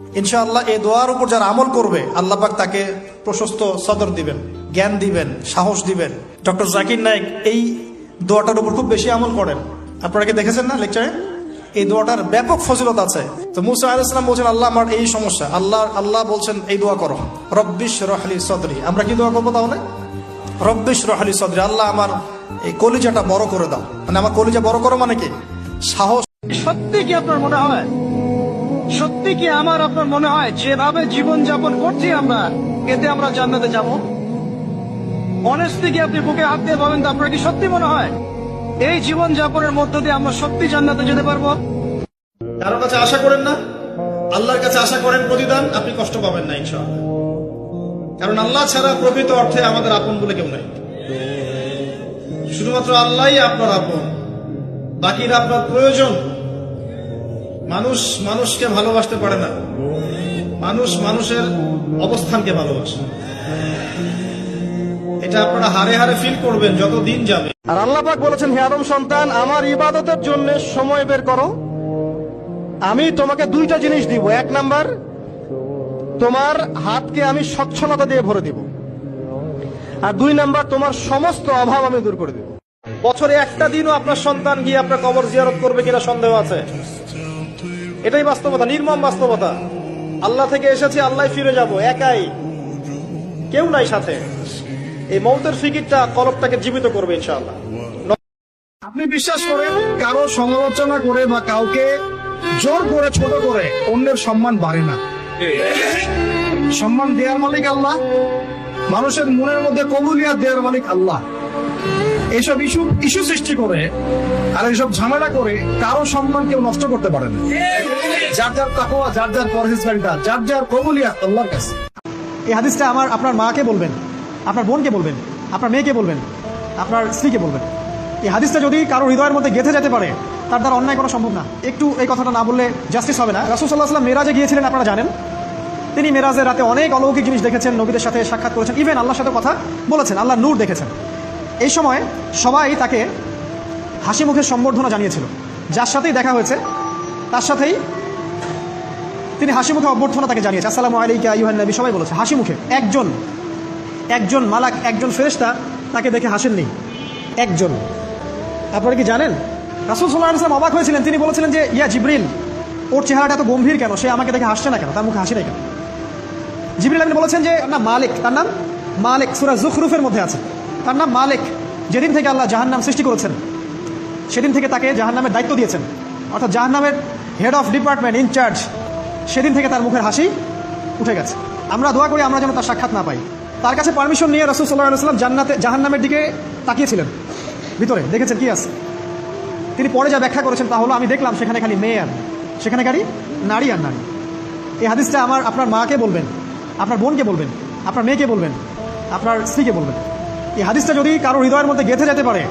ইনশাআল্লাহ এই দোয়ার উপর যারা আমল করবে আল্লাহ পাক তাকে প্রশস্ত সদর দিবেন, জ্ঞান দিবেন, সাহস দিবেন। ডক্টর জাকির নায়েক এই দোয়াটার উপর খুব বেশি আমল করেন। আপনারা কি দেখেছেন না লেকচারে? এই দোয়াটার ব্যাপক ফজিলত আছে। তো মুসা আলাইহিস সালাম বলছেন, আল্লাহ আমার এই সমস্যা, আল্লাহ বলছেন এই দোয়া করো, রব্বিশ রহলি সদরি। আমরা কি দোয়া করবো তাহলে? রব্বিশ রহলি সদরি, আল্লাহ আমার এই কলিজাটা বড় করে দাও। মানে আমার কলিজা বড় করো মানে কি? সাহস। সত্যি কি আপনার মনে হয়, সত্যি কি আপনার মনে হয় যেভাবে জীবন যাপন করছি আমরা, এতে আমরা জান্নাতে যাব? অনেস্টলি কি আপনি বুকে হাত দিয়ে বলেন তো, আপনার কি সত্যি মনে হয় এই জীবন যাপনের মধ্য দিয়ে আমরা সত্যি জান্নাতে যেতে পারবো? কারোর কাছে আশা করেন না, আল্লাহর কাছে আশা করেন প্রতিদান, আপনি কষ্ট পাবেন না ইনশাআল্লাহ। কারণ আল্লাহ ছাড়া প্রকৃত অর্থে আমাদের আপন বলে কেউ নাই। শুধুমাত্র আল্লাহই আপনার আপন, বাকিরা আপনার প্রয়োজন। মানুষ মানুষকে ভালোবাসতে পারে না, মানুষ মানুষের অবস্থানকে ভালোবাসে। এটা আপনারা হারে হারে ফিল করবেন যত দিন যাবে। আর আল্লাহ পাক বলেছেন, হে আদম সন্তান, আমার ইবাদতের জন্য সময় বের করো। আমি তোমাকে দুইটা জিনিস দিব। এক নাম্বার, তোমার হাতকে আমি সচ্ছলতা দিয়ে ভরে দিব। আর দুই নাম্বার, তোমার সমস্ত অভাব আমি দূর করে দেব। বছরে একটা দিনও আপনার সন্তান গিয়ে আপনার কবর জিয়ারত করবে কিনা সন্দেহ আছে। এটাই বাস্তবতা, নির্মম বাস্তবতা। আল্লাহ থেকে এসেছি, আল্লাহ ফিরে যাব, একাই, কেউ নাই সাথে। এই মৌতের ফিকিরটা কলবটাকে জীবিত করবে ইনশাআল্লাহ। আপনি বিশ্বাস করেন কারো সমালোচনা করে বা কাউকে জোর করে ছোট করে অন্যের সম্মান বাড়ে না। সম্মান দেওয়ার মালিক আল্লাহ, মানুষের মনের মধ্যে কবুলিয়াত দেওয়ার মালিক আল্লাহ। এইসব ইস্যু সৃষ্টি করে আর এইসব ঝামেলা করে কারো সম্মান কেউ নষ্ট করতে পারে না। যার যার তাকওয়া, যার যার পরহেজগারিতা, যার যার কবুলিয়াত আল্লাহর কাছে। এই হাদিসটা আপনার মাকে বলবেন, আপনার বোনকে বলবেন, আপনার মেয়েকে বলবেন, আপনার স্ত্রীকে বলবেন। এই হাদিসটা যদি কারো হৃদয়ের মধ্যে গেঁথে যেতে পারে, তার দ্বারা অন্যায় করা সম্ভব না। একটু এই কথাটা না বললে জাস্টিস হবে না। রাসূল সাল্লাল্লাহু আলাইহি ওয়াসাল্লাম মেরাজে গিয়েছিলেন, আপনারা জানেন। তিনি মেরাজের রাতে অনেক অলৌকিক জিনিস দেখেছেন, নবীদের সাথে সাক্ষাৎ করেছেন, ইভেন আল্লাহর সাথে কথা বলেছেন, আল্লাহর নূর দেখেছেন। এই সময় সবাই তাকে হাসি মুখের সম্বর্ধনা জানিয়েছিল। যার সাথেই দেখা হয়েছে তার সাথেই তিনি হাসি মুখে অভ্যর্থনা তাকে জানিয়েছে, আসসালামু আলাইকা আইয়ুহান নবী, সবাই বলেছে হাসি মুখে। একজন মালাক, একজন ফেরেশতা তাকে দেখে হাসেননি, একজন। আপনারা কি জানেন? রাসূল সাল্লাল্লাহু আলাইহি ওয়াসাল্লাম অবাক হয়েছিলেন। তিনি বলেছিলেন যে, ইয়া জিবরিল, ওর চেহারাটা এত গম্ভীর কেন? সে আমাকে দেখে হাসছে না কেন? তার মুখে হাসি নাই কেন? জিবরিল আমিন বলেছেন যে না, মালিক, তার নাম মালিক, সূরা যুখরুফের মধ্যে আছে, তার নাম মালিক। যেদিন থেকে আল্লাহ জাহান্নাম সৃষ্টি করেছেন, সেদিন থেকে তাকে জাহান্নামের দায়িত্ব দিয়েছেন, অর্থাৎ জাহান্নামের হেড অফ ডিপার্টমেন্ট, ইনচার্জ। সেদিন থেকে তার মুখের হাসি উঠে গেছে। আমরা দোয়া করি আমরা যেন তার সাক্ষাৎ না পাই। তার কাছে পারমিশন নিয়ে রাসূল সাল্লাল্লাহু আলাইহি ওয়াসাল্লাম জাহান্নামের দিকে তাকিয়েছিলেন, ভিতরে দেখেছেন কি আছে। তিনি পরে যা ব্যাখ্যা করেছেন তা হলো, আমি দেখলাম সেখানে খালি মেয়ে আর সেখানে খালি নারী আর নারী। এই হাদিসটা আপনার মাকে বলবেন, আপনার বোনকে বলবেন, আপনার মেয়েকে বলবেন, আপনার স্ত্রীকে বলবেন। এই হাদিসটা যদি কারো হৃদয়ের মধ্যে গেঁথে যেতে পারে,